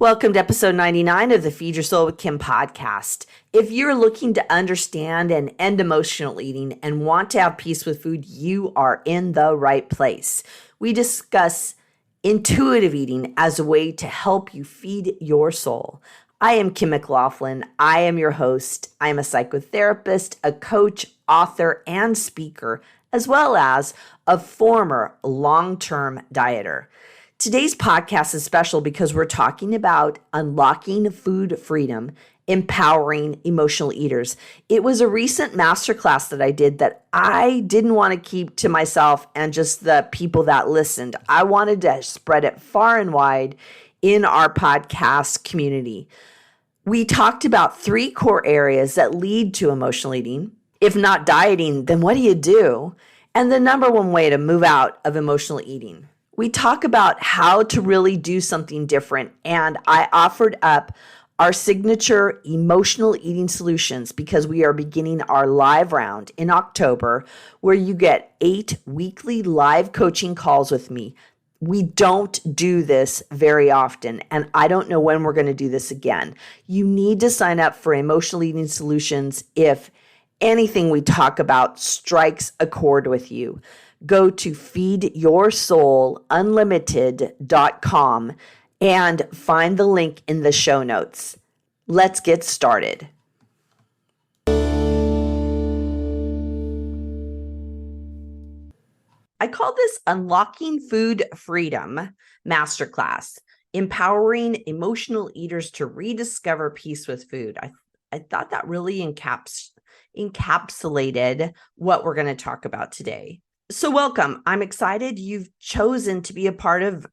Welcome to episode 99 of the Feed Your Soul with Kim podcast. If you're looking to understand and end emotional eating and want to have peace with food, you are in the right place. We discuss intuitive eating as a way to help you feed your soul. I am Kim McLaughlin. I am your host. I am a psychotherapist, a coach, author, and speaker, as well as a former long-term dieter. Today's podcast is special because we're talking about unlocking food freedom, empowering emotional eaters. It was a recent masterclass that I did that I didn't want to keep to myself and just the people that listened. I wanted to spread it far and wide in our podcast community. We talked about 3 core areas that lead to emotional eating. If not dieting, then what do you do? And the number one way to move out of emotional eating. We talk about how to really do something different, and I offered up our signature emotional eating solutions because we are beginning our live round in October where you get 8 weekly live coaching calls with me. We don't do this very often, and I don't know when we're going to do this again. You need to sign up for emotional eating solutions if anything we talk about strikes a chord with you. Go to feedyoursoulunlimited.com and find the link in the show notes. Let's get started. I call this Unlocking Food Freedom Masterclass, empowering emotional eaters to rediscover peace with food. I thought that really encapsulated what we're going to talk about today. So welcome. I'm excited you've chosen to be a part of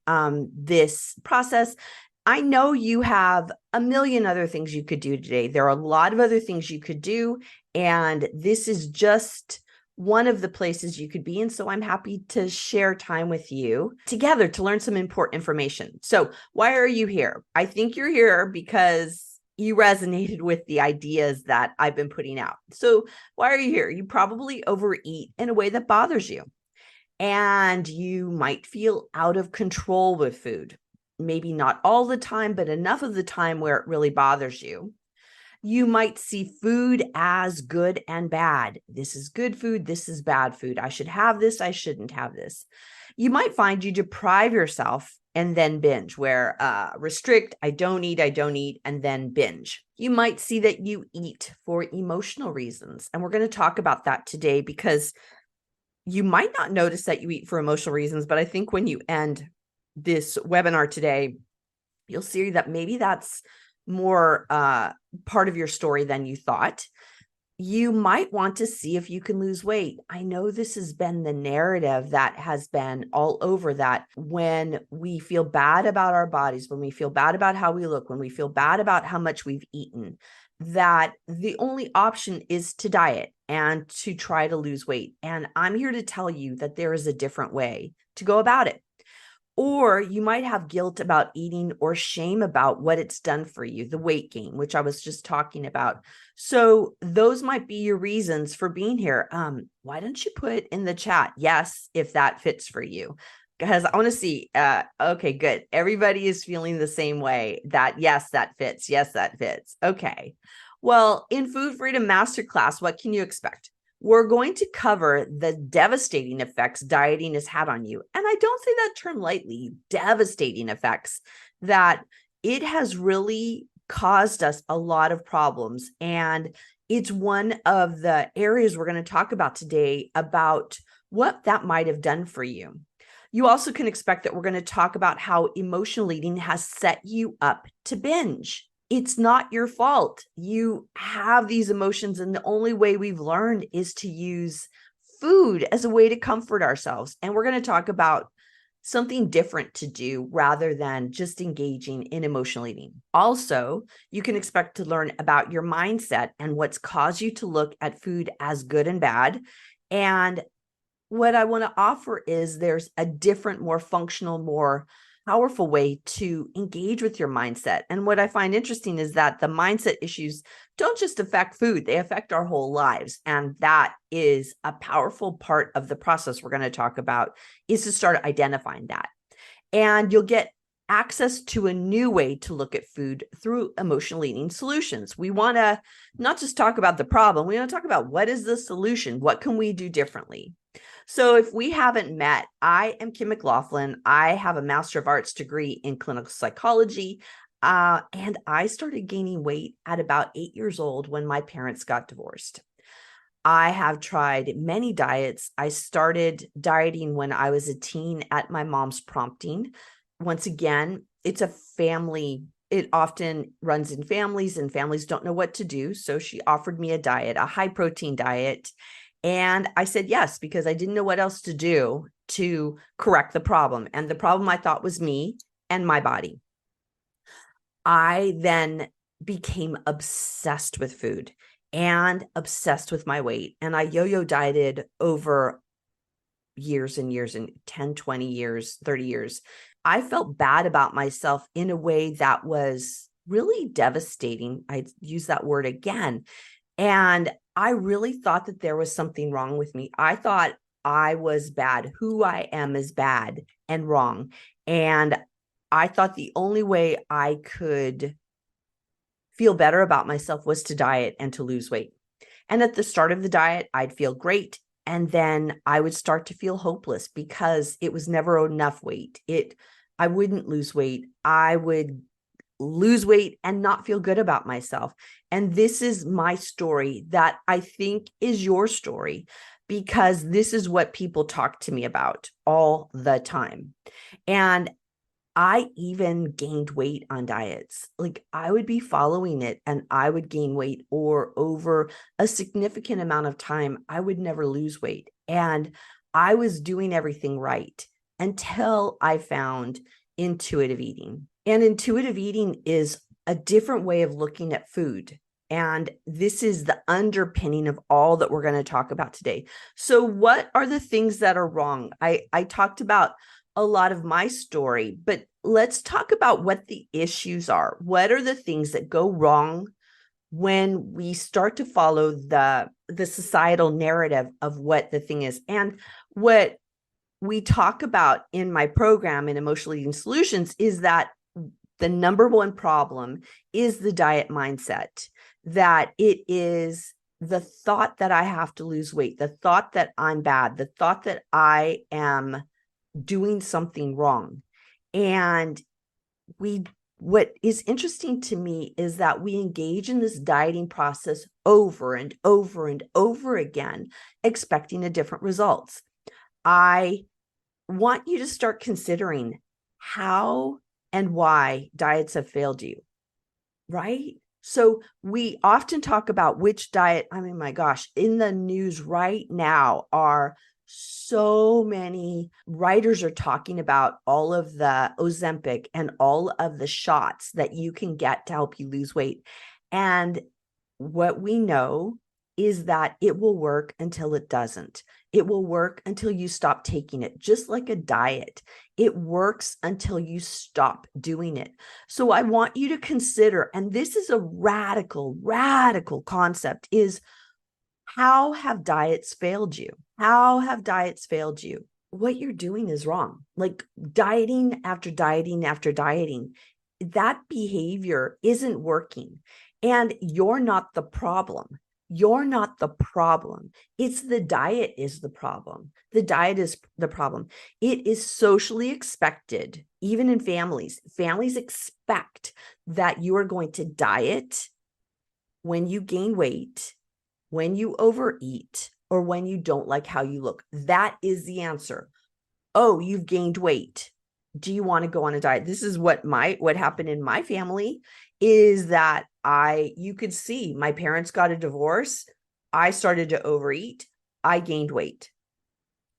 this process. I know you have a million other things you could do today. There are a lot of other things you could do, and this is just one of the places you could be. And so I'm happy to share time with you together to learn some important information. So why are you here? I think you're here because you resonated with the ideas that I've been putting out. So why are you here? You probably overeat in a way that bothers you. And you might feel out of control with food. Maybe not all the time, but enough of the time where it really bothers you. You might see food as good and bad. This is good food. This is bad food. I should have this. I shouldn't have this. You might find you deprive yourself and then binge, where restrict, I don't eat, and then binge. You might see that you eat for emotional reasons. And we're going to talk about that today because you might not notice that you eat for emotional reasons, but I think when you end this webinar today, you'll see that maybe that's more part of your story than you thought. You might want to see if you can lose weight. I know this has been the narrative that has been all over that when we feel bad about our bodies, when we feel bad about how we look, when we feel bad about how much we've eaten, that the only option is to diet and to try to lose weight. And I'm here to tell you that there is a different way to go about it. Or you might have guilt about eating or shame about what it's done for you, the weight gain, which I was just talking about. So those might be your reasons for being here. Why don't you put in the chat, yes, if that fits for you? Because I want to see, okay, good. Everybody is feeling the same way that, yes, that fits. Yes, that fits. Okay. Well, in Food Freedom Masterclass, what can you expect? We're going to cover the devastating effects dieting has had on you. And I don't say that term lightly, devastating effects, that it has really caused us a lot of problems. And it's one of the areas we're going to talk about today about what that might have done for you. You also can expect that we're going to talk about how emotional eating has set you up to binge. It's not your fault. You have these emotions, and the only way we've learned is to use food as a way to comfort ourselves. And we're going to talk about something different to do rather than just engaging in emotional eating. Also, you can expect to learn about your mindset and what's caused you to look at food as good and bad. And what I want to offer is there's a different, more functional, more powerful way to engage with your mindset. And what I find interesting is that the mindset issues don't just affect food, they affect our whole lives. And that is a powerful part of the process we're going to talk about, is to start identifying that. And you'll get access to a new way to look at food through emotional eating solutions. We want to not just talk about the problem, we want to talk about what is the solution? What can we do differently? So if we haven't met, I am Kim McLaughlin. I have a Master of Arts degree in clinical psychology. And I started gaining weight at about 8 years old when my parents got divorced. I have tried many diets. I started dieting when I was a teen at my mom's prompting. Once again, it's a family. It often runs in families, and families don't know what to do. So she offered me a diet, a high protein diet. And I said yes, because I didn't know what else to do to correct the problem. And the problem I thought was me and my body. I then became obsessed with food and obsessed with my weight. And I yo-yo dieted over years and years, and 10, 20 years, 30 years. I felt bad about myself in a way that was really devastating. I use that word again. And I really thought that there was something wrong with me. I thought I was bad. Who I am is bad and wrong. And I thought the only way I could feel better about myself was to diet and to lose weight. And at the start of the diet, I'd feel great. And then I would start to feel hopeless because it was never enough weight. I wouldn't lose weight. I would lose weight and not feel good about myself. And this is my story that I think is your story, because this is what people talk to me about all the time. And I even gained weight on diets. Like, I would be following it and I would gain weight, or over a significant amount of time, I would never lose weight. And I was doing everything right until I found intuitive eating. And intuitive eating is a different way of looking at food. And this is the underpinning of all that we're going to talk about today. So what are the things that are wrong? I talked about a lot of my story, but let's talk about what the issues are. What are the things that go wrong when we start to follow the societal narrative of what the thing is? And what we talk about in my program in Emotional Eating Solutions is that the number one problem is the diet mindset, that it is the thought that I have to lose weight, the thought that I'm bad, the thought that I am doing something wrong. And what is interesting to me is that we engage in this dieting process over and over and over again, expecting a different results. I want you to start considering how and why diets have failed you, right? So we often talk about which diet, I mean, my gosh, in the news right now are so many writers are talking about all of the Ozempic and all of the shots that you can get to help you lose weight. And what we know is that it will work until it doesn't. It will work until you stop taking it, just like a diet. It works until you stop doing it. So I want you to consider, and this is a radical concept, is how have diets failed you? How have diets failed you? What you're doing is wrong. Like dieting after dieting after dieting, that behavior isn't working. And you're not the problem. You're not the problem. It's the diet is the problem. The diet is the problem. It is socially expected, even in families. Families expect that you are going to diet when you gain weight, when you overeat, or when you don't like how you look. That is the answer. Oh, you've gained weight. Do you want to go on a diet? This is what happened in my family, is that you could see my parents got a divorce. I started to overeat. I gained weight.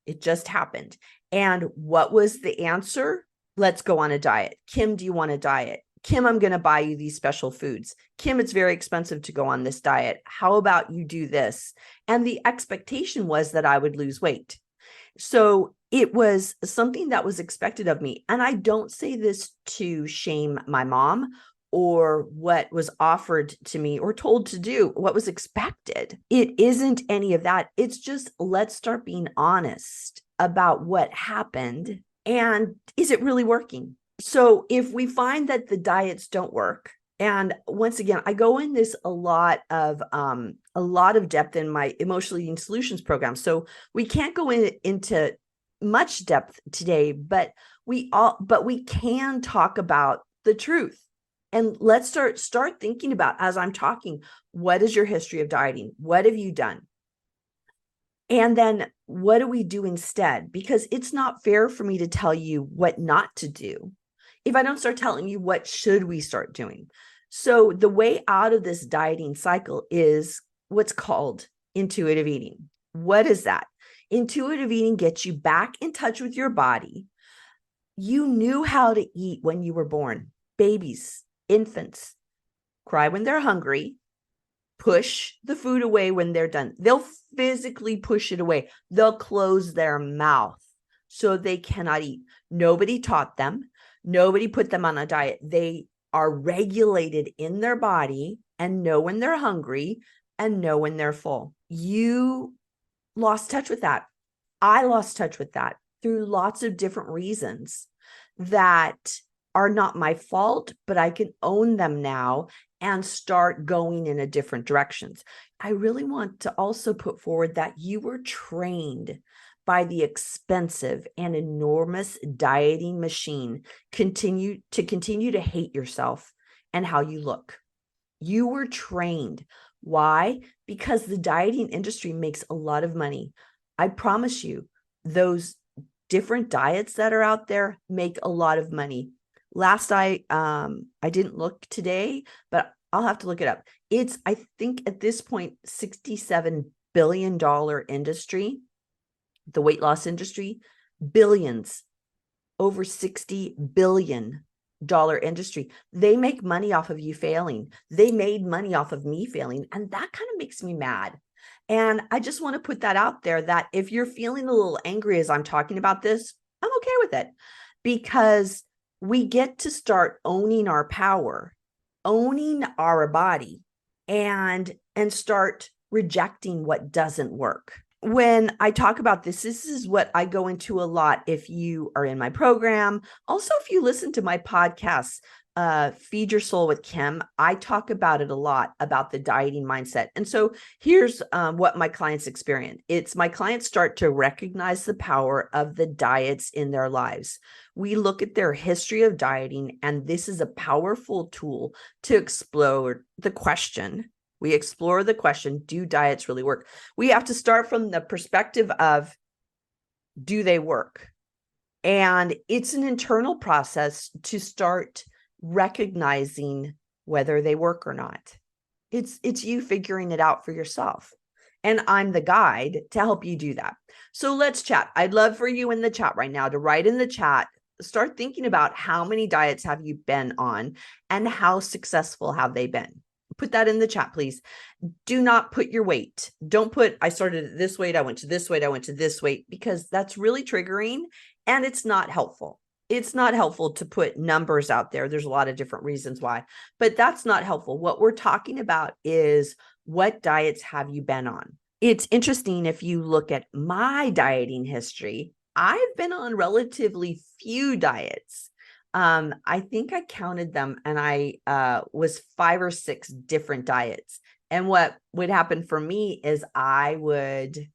It just happened. And what was the answer? Let's go on a diet. Kim, do you want a diet? Kim, I'm going to buy you these special foods. Kim, it's very expensive to go on this diet. How about you do this? And the expectation was that I would lose weight. So it was something that was expected of me. And I don't say this to shame my mom or what was offered to me or told to do, what was expected. It isn't any of that. It's just, let's start being honest about what happened. And is it really working? So if we find that the diets don't work, and once again, I go in this a lot of depth in my emotional eating solutions program. So we can't go into much depth today, but we can talk about the truth. And let's start thinking about, as I'm talking, what is your history of dieting? What have you done? And then what do we do instead? Because it's not fair for me to tell you what not to do if I don't start telling you what should we start doing. So the way out of this dieting cycle is what's called intuitive eating. What is that? Intuitive eating gets you back in touch with your body. You knew how to eat when you were born. Babies, infants, cry when they're hungry, push the food away when they're done. They'll physically push it away. They'll close their mouth so they cannot eat. Nobody taught them. Nobody put them on a diet. They are regulated in their body and know when they're hungry and know when they're full. You lost touch with that. I lost touch with that through lots of different reasons that are not my fault, but I can own them now and start going in a different directions. I really want to also put forward that you were trained by the expensive and enormous dieting machine continue to hate yourself and how you look. You were trained. Why? Because the dieting industry makes a lot of money. I promise you, those different diets that are out there make a lot of money. Last I didn't look today, but I'll have to look it up. It's, I think at this point, $67 billion industry, the weight loss industry, billions, over $60 billion industry. They make money off of you failing. They made money off of me failing. And that kind of makes me mad. And I just want to put that out there, that if you're feeling a little angry as I'm talking about this, I'm okay with it, because we get to start owning our power, owning our body, and start rejecting what doesn't work. When I talk about this is what I go into a lot if you are in my program. Also, if you listen to my podcast, Feed Your Soul with Kim, I talk about it a lot, about the dieting mindset. And so here's what my clients experience. It's my clients start to recognize the power of the diets in their lives. We look at their history of dieting, and this is a powerful tool to explore the question. We explore the question, do diets really work? We have to start from the perspective of, do they work? And it's an internal process to start recognizing whether they work or not. It's you figuring it out for yourself. And I'm the guide to help you do that. So let's chat. I'd love for you in the chat right now to write in the chat, start thinking about how many diets have you been on and how successful have they been? Put that in the chat, please. Do not put your weight. Don't put, I started at this weight, I went to this weight, I went to this weight, because that's really triggering and it's not helpful. It's not helpful to put numbers out there. There's a lot of different reasons why, but that's not helpful. What we're talking about is, what diets have you been on? It's interesting, if you look at my dieting history, I've been on relatively few diets. I think I counted them, and I was 5 or 6 different diets. And what would happen for me is I would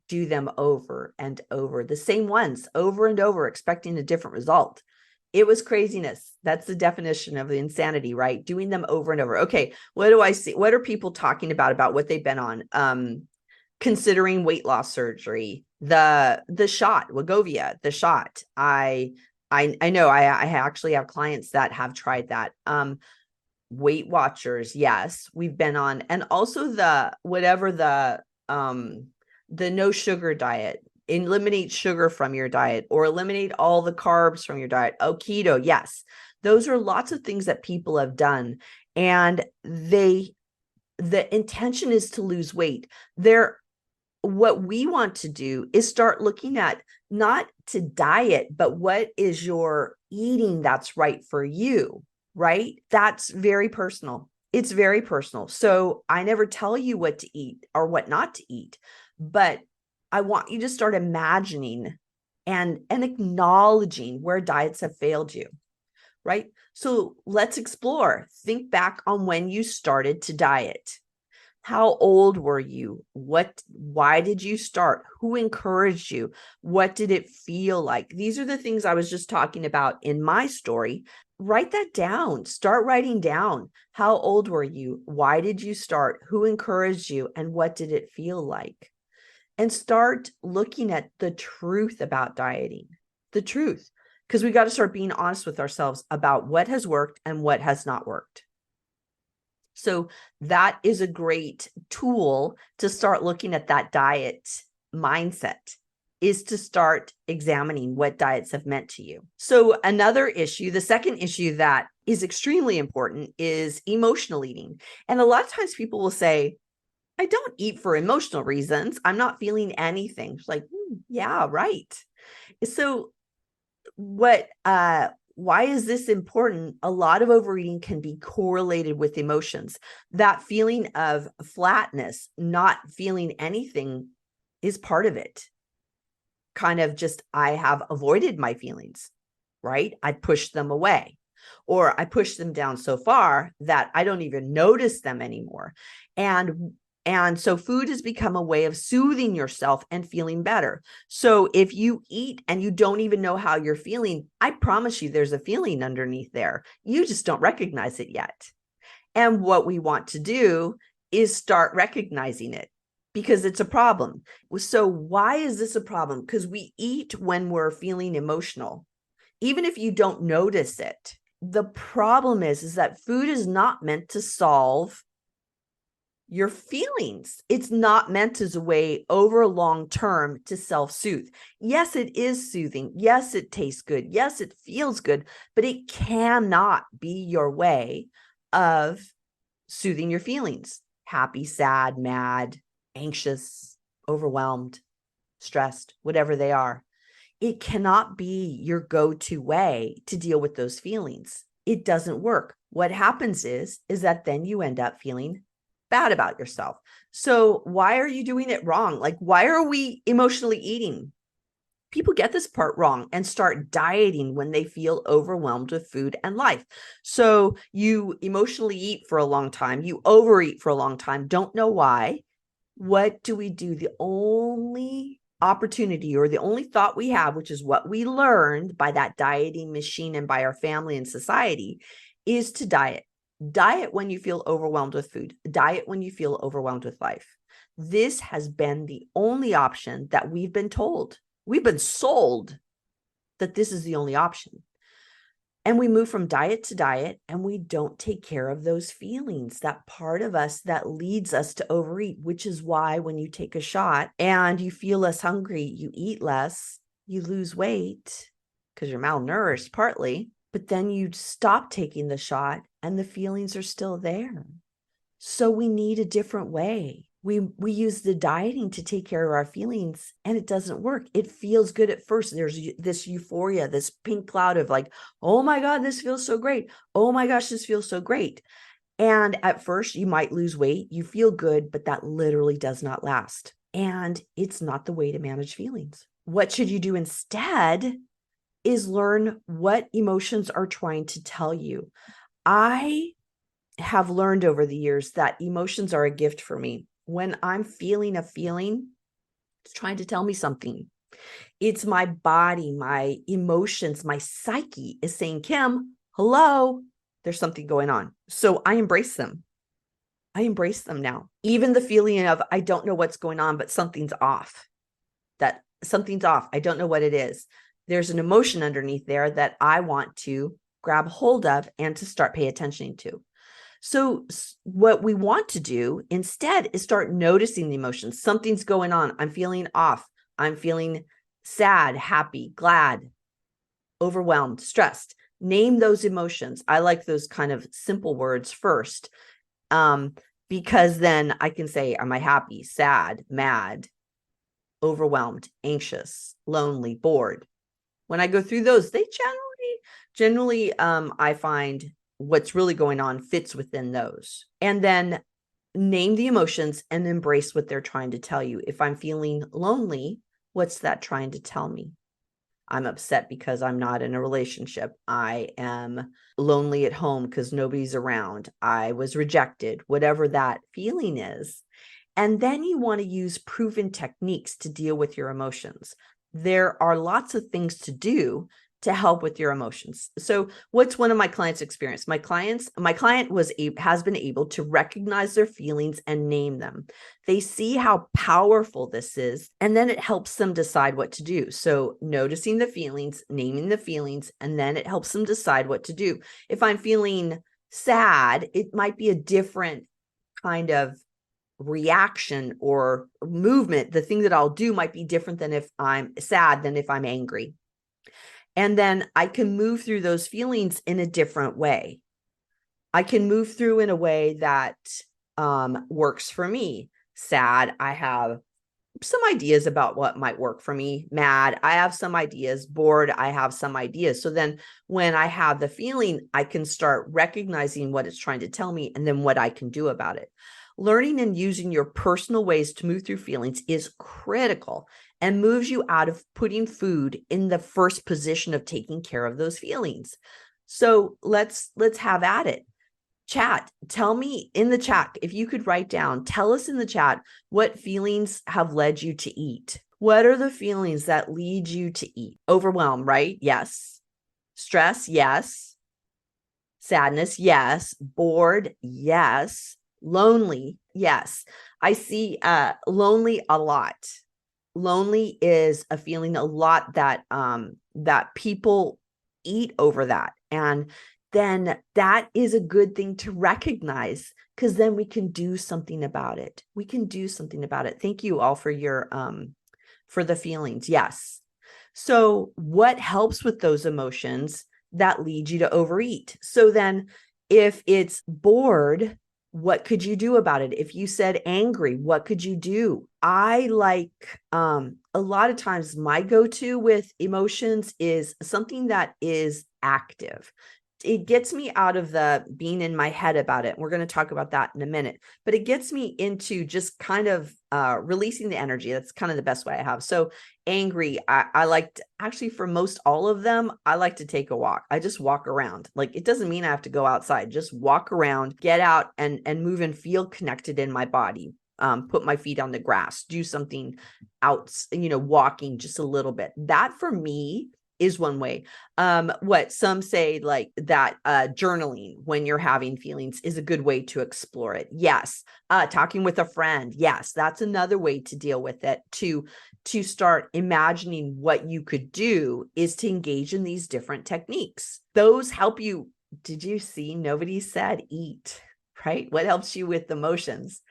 do them over and over, the same ones over and over, expecting a different result. It was craziness. That's the definition of the insanity, right? Doing them over and over. Okay, what do I see? What are people talking about what they've been on? Considering weight loss surgery, the shot, Wegovy, the shot. I know I actually have clients that have tried that. Weight Watchers, yes, we've been on, and also the no sugar diet. Eliminate sugar from your diet, or eliminate all the carbs from your diet. Oh, keto, yes. Those are lots of things that people have done, and the intention is to lose weight. What we want to do is start looking at, not to diet, but what is your eating that's right for you, right? That's very personal. It's very personal. So I never tell you what to eat or what not to eat, but I want you to start imagining and acknowledging where diets have failed you. right? So let's explore. Think back on when you started to diet. How old were you? Why did you start? Who encouraged you? What did it feel like? These are the things I was just talking about in my story. Write that down. Start writing down. How old were you? Why did you start? Who encouraged you? And what did it feel like? And start looking at the truth about dieting, the truth, because we got to start being honest with ourselves about what has worked and what has not worked. So that is a great tool to start looking at that diet mindset, is to start examining what diets have meant to you. So another issue, the second issue that is extremely important, is emotional eating. And a lot of times people will say, I don't eat for emotional reasons. I'm not feeling anything. It's like, yeah, right. So why is this important? A lot of overeating can be correlated with emotions. That feeling of flatness, not feeling anything, is part of it. Kind of just, I have avoided my feelings, right? I push them away, or I push them down so far that I don't even notice them anymore. And so food has become a way of soothing yourself and feeling better. So if you eat and you don't even know how you're feeling, I promise you there's a feeling underneath there. You just don't recognize it yet. And what we want to do is start recognizing it, because it's a problem. So why is this a problem? Because we eat when we're feeling emotional, even if you don't notice it. The problem is that food is not meant to solve your feelings. It's not meant as a way over long term to self-soothe. Yes, it is soothing. Yes, it tastes good. Yes, it feels good, but it cannot be your way of soothing your feelings. Happy, sad, mad, anxious, overwhelmed, stressed, whatever they are. It cannot be your go-to way to deal with those feelings. It doesn't work. What happens is that then you end up feeling bad about yourself. So why are you doing it wrong? Like, why are we emotionally eating? People get this part wrong and start dieting when they feel overwhelmed with food and life. So you emotionally eat for a long time, you overeat for a long time, don't know why. What do we do? The only opportunity, or the only thought we have, which is what we learned by that dieting machine and by our family and society, is to diet. Diet when you feel overwhelmed with food. Diet when you feel overwhelmed with life. This has been the only option that we've been told. We've been sold that this is the only option. And we move from diet to diet, and we don't take care of those feelings, that part of us that leads us to overeat, which is why when you take a shot and you feel less hungry, you eat less, you lose weight because you're malnourished partly, but then you stop taking the shot and the feelings are still there. So we need a different way. We use the dieting to take care of our feelings, and it doesn't work. It feels good at first. There's this euphoria, this pink cloud of like, oh my God, this feels so great. Oh my gosh, this feels so great. And at first you might lose weight, you feel good, but that literally does not last. And it's not the way to manage feelings. What should you do instead is learn what emotions are trying to tell you. I have learned over the years that emotions are a gift for me. When I'm feeling a feeling, it's trying to tell me something. It's my body, my emotions, my psyche is saying, Kim, hello, there's something going on. So I embrace them. I embrace them now. Even the feeling of, I don't know what's going on, but something's off. That something's off. I don't know what it is. There's an emotion underneath there that I want to grab hold of and to start paying attention to. So what we want to do instead is start noticing the emotions. Something's going on. I'm feeling off. I'm feeling sad, happy, glad, overwhelmed, stressed. Name those emotions. I like those kind of simple words first, because then I can say, am I happy, sad, mad, overwhelmed, anxious, lonely, bored? When I go through those, they generally, I find what's really going on fits within those. And then name the emotions and embrace what they're trying to tell you. If I'm feeling lonely, what's that trying to tell me? I'm upset because I'm not in a relationship. I am lonely at home because nobody's around. I was rejected, whatever that feeling is. And then you want to use proven techniques to deal with your emotions. There are lots of things to do to help with your emotions. So what's one of my clients' experience? My client has been able to recognize their feelings and name them. They see how powerful this is, and then it helps them decide what to do. So noticing the feelings, naming the feelings, and then it helps them decide what to do. If I'm feeling sad, it might be a different kind of reaction or movement. The thing that I'll do might be different than if I'm sad than if I'm angry. And then I can move through those feelings in a different way. I can move through in a way that works for me. Sad, I have some ideas about what might work for me. Mad, I have some ideas. Bored, I have some ideas. So then when I have the feeling, I can start recognizing what it's trying to tell me and then what I can do about it. Learning and using your personal ways to move through feelings is critical and moves you out of putting food in the first position of taking care of those feelings. So let's have at it. Chat, tell me in the chat, if you could write down, tell us in the chat what feelings have led you to eat. What are the feelings that lead you to eat? Overwhelm, right? Yes. Stress, yes. Sadness, yes. Bored, yes. Lonely, yes. I see lonely a lot. Lonely is a feeling a lot that that people eat over that. And then that is a good thing to recognize, because then we can do something about it. We can do something about it. Thank you all for your for the feelings. Yes. So what helps with those emotions that lead you to overeat? So then if it's bored, what could you do about it? If you said angry, what could you do? I like a lot of times my go-to with emotions is something that is active. It gets me out of the being in my head about it. We're going to talk about that in a minute, but it gets me into just kind of releasing the energy. That's kind of the best way I have. So angry, I like to, actually for most all of them, I like to take a walk. I just walk around. Like, it doesn't mean I have to go outside, just walk around, get out and move and feel connected in my body. Put my feet on the grass, do something out, walking just a little bit. That for me is one way. What some say like that journaling when you're having feelings is a good way to explore it. Yes. Talking with a friend. Yes. That's another way to deal with it. To start imagining what you could do is to engage in these different techniques. Those help you. Did you see? Nobody said eat, right? What helps you with emotions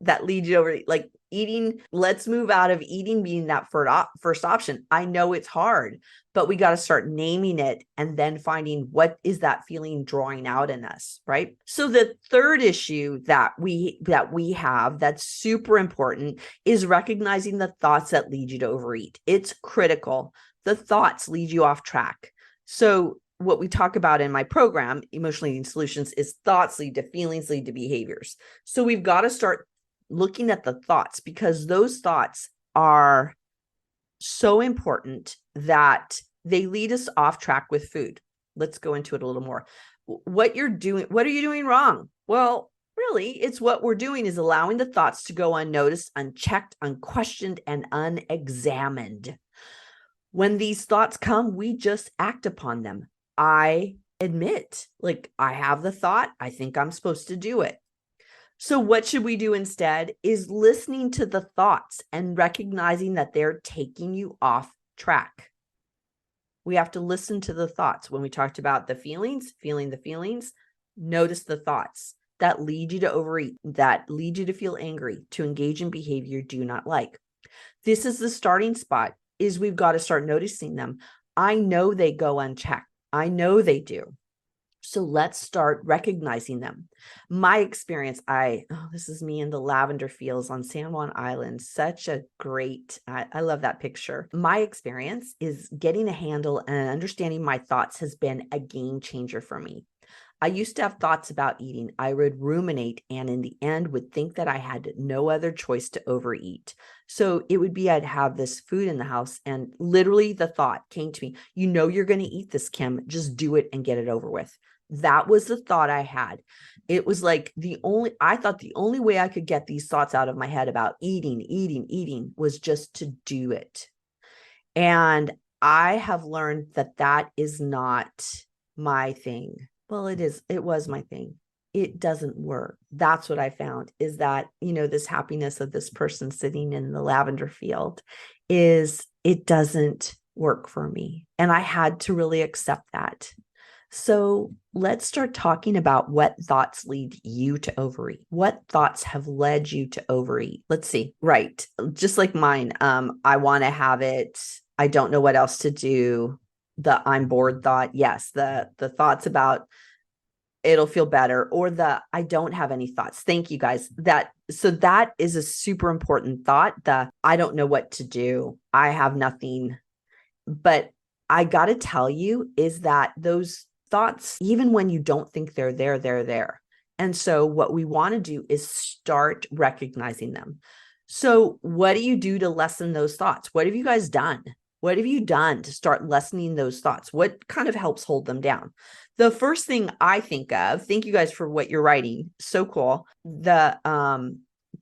that lead you over, like eating? Let's move out of eating being that first option. I know it's hard, but we got to start naming it and then finding what is that feeling drawing out in us, right? So the third issue that we have that's super important is recognizing the thoughts that lead you to overeat. It's critical. The thoughts lead you off track. So what we talk about in my program, Emotional Eating Solutions, is thoughts lead to feelings, lead to behaviors. So we've got to start looking at the thoughts, because those thoughts are so important that they lead us off track with food. Let's go into it a little more. What are you doing wrong? Well, really, it's what we're doing is allowing the thoughts to go unnoticed, unchecked, unquestioned, and unexamined. When these thoughts come, we just act upon them. I admit, like, I have the thought, I think I'm supposed to do it. So what should we do instead is listening to the thoughts and recognizing that they're taking you off track. We have to listen to the thoughts. When we talked about the feelings, feeling the feelings, notice the thoughts that lead you to overeat, that lead you to feel angry, to engage in behavior you do not like. This is the starting spot, is we've got to start noticing them. I know they go unchecked. I know they do. So let's start recognizing them. My experience, this is me in the lavender fields on San Juan Island. Such a great, I love that picture. My experience is getting a handle and understanding my thoughts has been a game changer for me. I used to have thoughts about eating. I would ruminate and in the end would think that I had no other choice to overeat. So it would be I'd have this food in the house and literally the thought came to me, you know, you're going to eat this, Kim, just do it and get it over with. That was the thought I had. It was like I thought the only way I could get these thoughts out of my head about eating was just to do it. And I have learned that that is not my thing. Well, it was my thing. It doesn't work. That's what I found is that, this happiness of this person sitting in the lavender field it doesn't work for me. And I had to really accept that. So let's start talking about what thoughts lead you to overeat. What thoughts have led you to overeat? Let's see. Right. Just like mine. I want to have it. I don't know what else to do. The I'm bored thought. Yes. The thoughts about it'll feel better, or the I don't have any thoughts. Thank you guys. That is a super important thought. The I don't know what to do. I have nothing. But I got to tell you is that those thoughts, even when you don't think they're there, they're there. And so what we want to do is start recognizing them. So what do you do to lessen those thoughts? What have you guys done? What have you done to start lessening those thoughts? What kind of helps hold them down? The first thing I think of, thank you guys for what you're writing. So cool.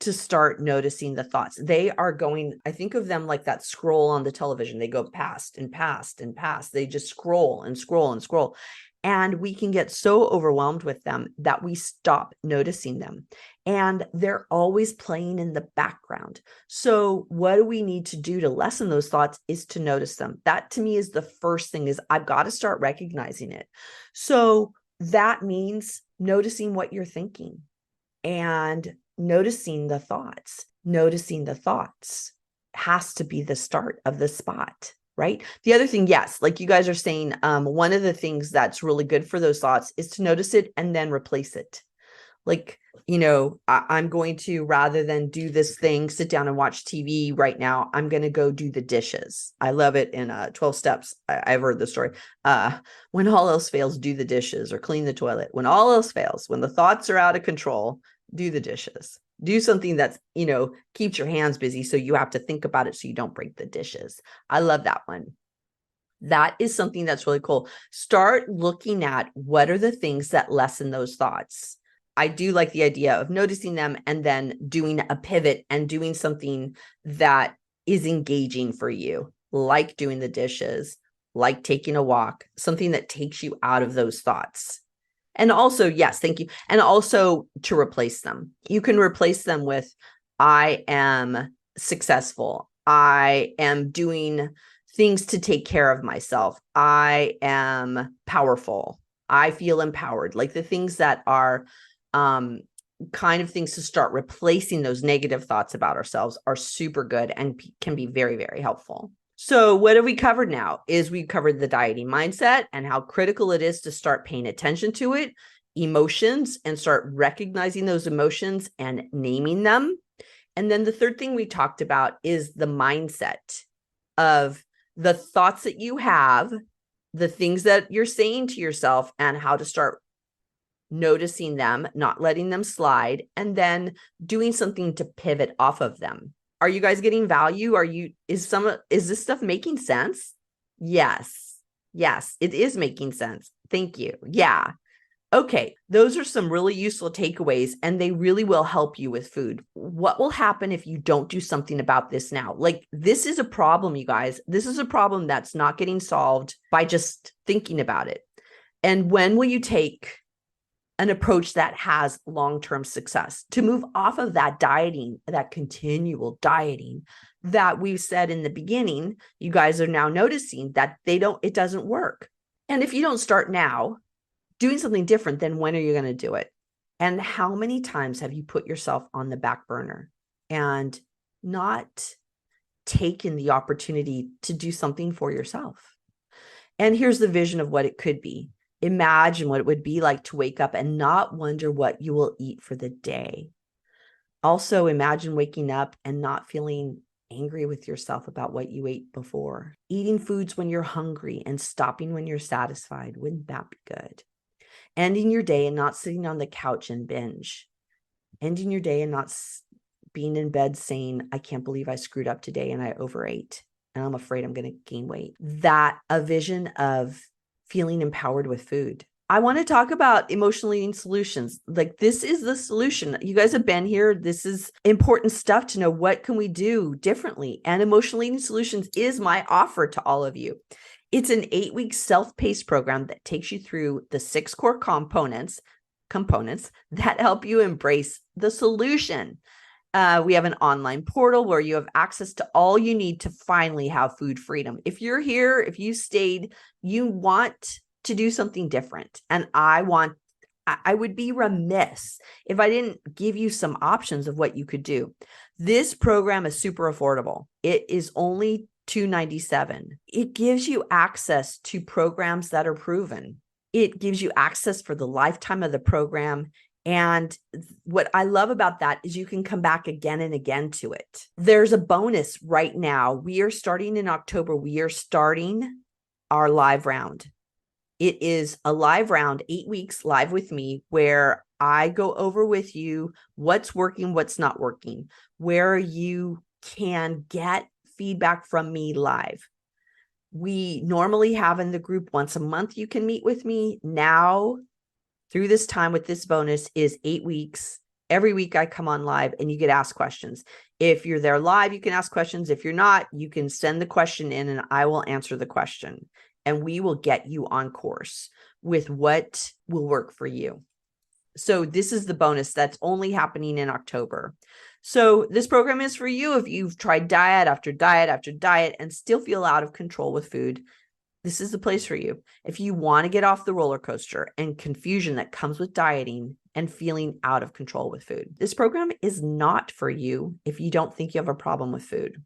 To start noticing the thoughts. They are going, I think of them like that scroll on the television. They go past and past and past. They just scroll and scroll and scroll. And we can get so overwhelmed with them that we stop noticing them. And they're always playing in the background. So what do we need to do to lessen those thoughts is to notice them. That to me is the first thing is I've got to start recognizing it. So that means noticing what you're thinking and noticing the thoughts has to be the start of the spot, right? The other thing, yes, like you guys are saying, one of the things that's really good for those thoughts is to notice it and then replace it. Like, I'm going to, rather than do this thing, sit down and watch TV right now, I'm going to go do the dishes. I love it in 12 steps. I've heard the story. When all else fails, do the dishes or clean the toilet. When all else fails, when the thoughts are out of control, do the dishes. Do something that's, keeps your hands busy so you have to think about it so you don't break the dishes. I love that one. That is something that's really cool. Start looking at what are the things that lessen those thoughts. I do like the idea of noticing them and then doing a pivot and doing something that is engaging for you, like doing the dishes, like taking a walk, something that takes you out of those thoughts. And also, yes, thank you. And also to replace them. You can replace them with, I am successful. I am doing things to take care of myself. I am powerful. I feel empowered. Like the things that are kind of things to start replacing those negative thoughts about ourselves are super good and can be very, very helpful. So what have we covered now is we covered the dieting mindset and how critical it is to start paying attention to it, emotions, and start recognizing those emotions and naming them. And then the third thing we talked about is the mindset of the thoughts that you have, the things that you're saying to yourself, and how to start noticing them, not letting them slide, and then doing something to pivot off of them. Are you guys getting value? Is this stuff making sense? Yes, it is making sense. Thank you. Yeah. Okay. Those are some really useful takeaways, and they really will help you with food. What will happen if you don't do something about this now? Like, this is a problem, you guys. This is a problem that's not getting solved by just thinking about it. And when will you take an approach that has long-term success to move off of that dieting, that continual dieting that we said in the beginning? You guys are now noticing that it doesn't work. And if you don't start now doing something different, then when are you going to do it? And how many times have you put yourself on the back burner and not taken the opportunity to do something for yourself? And here's the vision of what it could be. Imagine what it would be like to wake up and not wonder what you will eat for the day. Also, imagine waking up and not feeling angry with yourself about what you ate before. Eating foods when you're hungry and stopping when you're satisfied. Wouldn't that be good? ending your day and not sitting on the couch and binge, ending your day and not being in bed saying, I can't believe I screwed up today and I overate and I'm afraid I'm going to gain weight. That a vision of feeling empowered with food. I want to talk about emotional eating solutions. Like, this is the solution. You guys have been here. This is important stuff to know. What can we do differently? And emotional eating solutions is my offer to all of you. It's an 8-week self-paced program that takes you through the 6 core components that help you embrace the solution. We have an online portal where you have access to all you need to finally have food freedom. If you're here, if you stayed, you want to do something different. And I would be remiss if I didn't give you some options of what you could do. This program is super affordable. It is only $297. It gives you access to programs that are proven. It gives you access for the lifetime of the program. And what I love about that is you can come back again and again to it. There's a bonus right now. We are starting in October. We are starting our live round. It is a live round, 8 weeks live with me, where I go over with you what's working, what's not working, where you can get feedback from me live. We normally have in the group once a month you can meet with me. Now, through this time with this bonus is 8 weeks. Every week I come on live and you get asked questions. If you're there live, you can ask questions. If you're not, you can send the question in and I will answer the question. And we will get you on course with what will work for you. So this is the bonus that's only happening in October. So this program is for you if you've tried diet after diet after diet and still feel out of control with food. This is the place for you. If you want to get off the roller coaster and confusion that comes with dieting and feeling out of control with food. This program is not for you if you don't think you have a problem with food.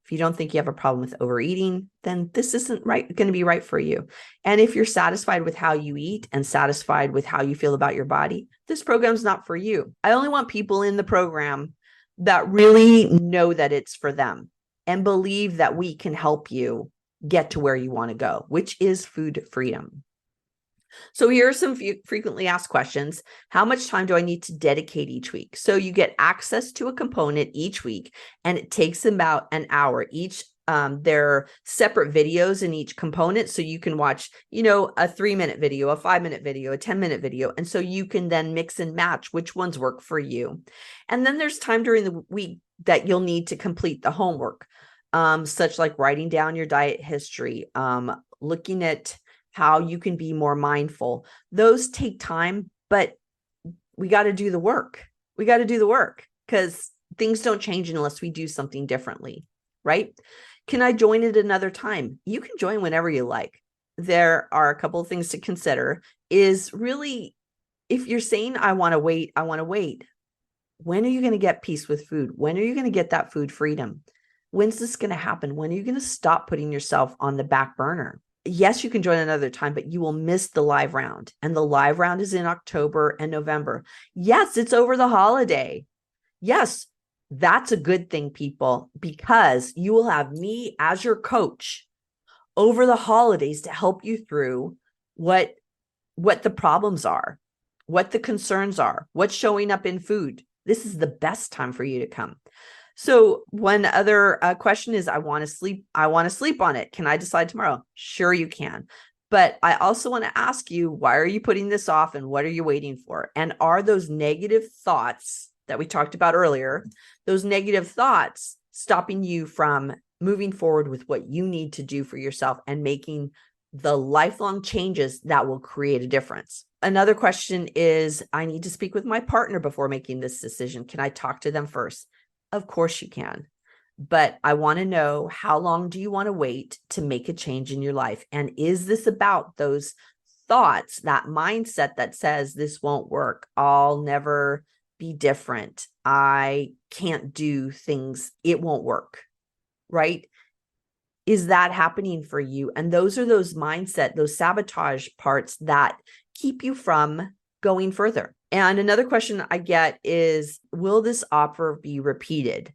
If you don't think you have a problem with overeating, then this isn't going to be right for you. And if you're satisfied with how you eat and satisfied with how you feel about your body, this program's not for you. I only want people in the program that really know that it's for them and believe that we can help you get to where you want to go, which is food freedom. So here are some frequently asked questions. How much time do I need to dedicate each week? So you get access to a component each week, and it takes about an hour each. There are separate videos in each component. So you can watch, a 3-minute video, a 5-minute video, a 10-minute video. And so you can then mix and match which ones work for you. And then there's time during the week that you'll need to complete the homework, such like writing down your diet history, looking at how you can be more mindful. Those take time, but we got to do the work. We got to do the work because things don't change unless we do something differently, right? Can I join at another time? You can join whenever you like. There are a couple of things to consider is really, if you're saying, I want to wait. When are you going to get peace with food? When are you going to get that food freedom? When's this going to happen? When are you going to stop putting yourself on the back burner? Yes, you can join another time, but you will miss the live round. And the live round is in October and November. Yes, it's over the holiday. Yes, that's a good thing, people, because you will have me as your coach over the holidays to help you through what the problems are, what the concerns are, what's showing up in food. This is the best time for you to come. So one other question is, I want to sleep on it. Can I decide tomorrow? Sure, you can. But I also want to ask you, why are you putting this off and what are you waiting for? And are those negative thoughts that we talked about earlier, those negative thoughts stopping you from moving forward with what you need to do for yourself and making the lifelong changes that will create a difference? Another question is, I need to speak with my partner before making this decision. Can I talk to them first? Of course you can, but I want to know, how long do you want to wait to make a change in your life? And is this about those thoughts, that mindset that says this won't work, I'll never be different, I can't do things, it won't work, right? Is that happening for you? And those are those mindset, those sabotage parts that keep you from going further. And another question I get is, will this offer be repeated?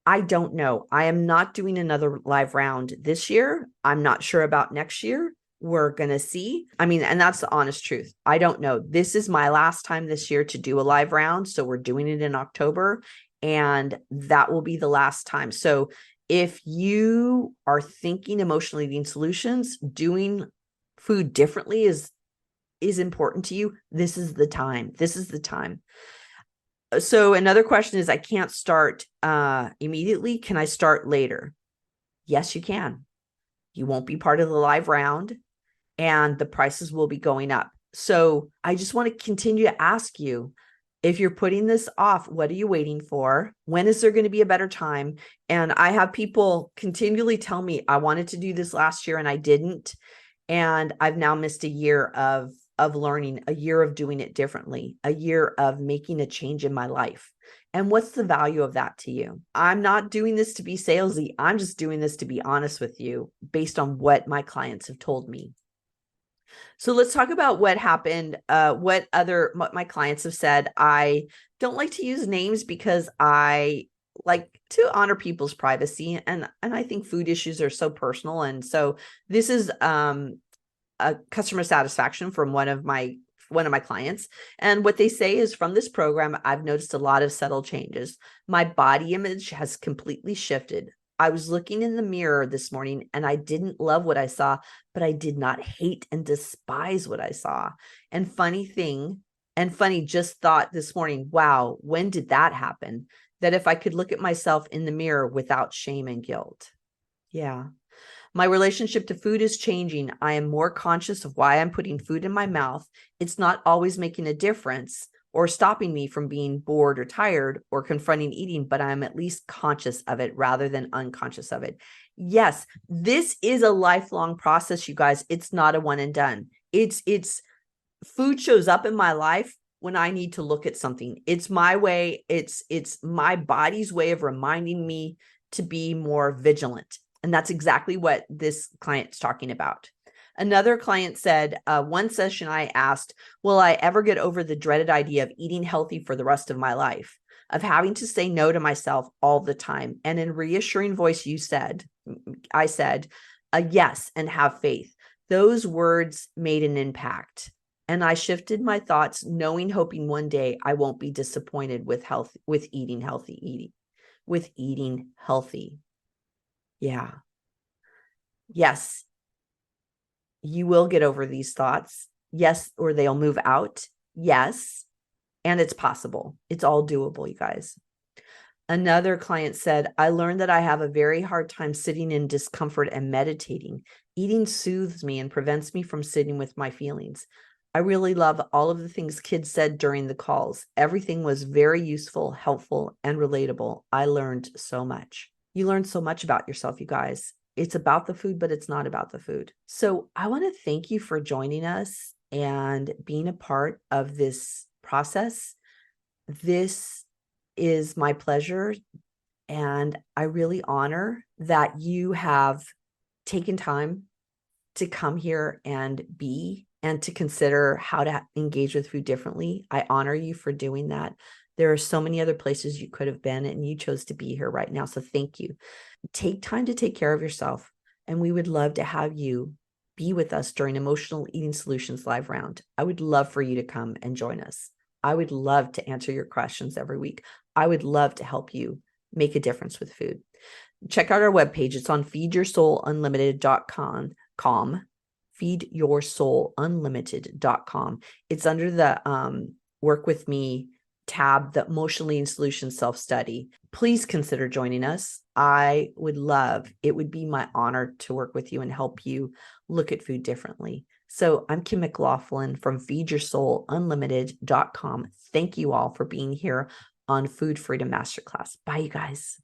I don't know. I am not doing another live round this year. I'm not sure about next year. we're going to see. I mean, and that's the honest truth. I don't know. This is my last time this year to do a live round. So we're doing it in October, and that will be the last time. So if you are thinking emotional eating solutions, doing food differently is important to you, this is the time. This is the time. So another question is, I can't start immediately. Can I start later? Yes, you can. You won't be part of the live round, and the prices will be going up. So I just want to continue to ask you, if you're putting this off, what are you waiting for? When is there going to be a better time? And I have people continually tell me, I wanted to do this last year and I didn't. And I've now missed a year of learning, a year of doing it differently, a year of making a change in my life. And what's the value of that to you? I'm not doing this to be salesy. I'm just doing this to be honest with you based on what my clients have told me. So let's talk about what happened, what my clients have said. I don't like to use names because I like to honor people's privacy. And I think food issues are so personal. And so this is a customer satisfaction from one of my clients. And what they say is, from this program, I've noticed a lot of subtle changes. My body image has completely shifted. I was looking in the mirror this morning and I didn't love what I saw, but I did not hate and despise what I saw. And just thought this morning, wow, when did that happen? That if I could look at myself in the mirror without shame and guilt. Yeah. My relationship to food is changing. I am more conscious of why I'm putting food in my mouth. It's not always making a difference or stopping me from being bored or tired or confronting eating, but I'm at least conscious of it rather than unconscious of it. Yes, this is a lifelong process, you guys. It's not a one and done. It's food shows up in my life when I need to look at something. It's my way. It's my body's way of reminding me to be more vigilant. And that's exactly what this client's talking about. Another client said, one session I asked, will I ever get over the dreaded idea of eating healthy for the rest of my life, of having to say no to myself all the time? And in reassuring voice, I said, yes, and have faith. Those words made an impact. And I shifted my thoughts, hoping one day I won't be disappointed with eating healthy. Yeah. Yes, you will get over these thoughts. Yes, or they'll move out. Yes. And it's possible. It's all doable, you guys. Another client said, I learned that I have a very hard time sitting in discomfort and meditating. Eating soothes me and prevents me from sitting with my feelings. I really love all of the things kids said during the calls. Everything was very useful, helpful, and relatable. I learned so much. You learn so much about yourself, you guys. It's about the food, but it's not about the food. So I want to thank you for joining us and being a part of this process. This is my pleasure. And I really honor that you have taken time to come here and to consider how to engage with food differently. I honor you for doing that. There are so many other places you could have been, and you chose to be here right now. So thank you. Take time to take care of yourself. And we would love to have you be with us during Emotional Eating Solutions Live Round. I would love for you to come and join us. I would love to answer your questions every week. I would love to help you make a difference with food. Check out our webpage. It's on feedyoursoulunlimited.com. feedyoursoulunlimited.com. It's under the Work With Me tab, the Emotional Eating Solutions Self-Study. Please consider joining us. It would be my honor to work with you and help you look at food differently. So I'm Kim McLaughlin from feedyoursoulunlimited.com. Thank you all for being here on Food Freedom Masterclass. Bye, you guys.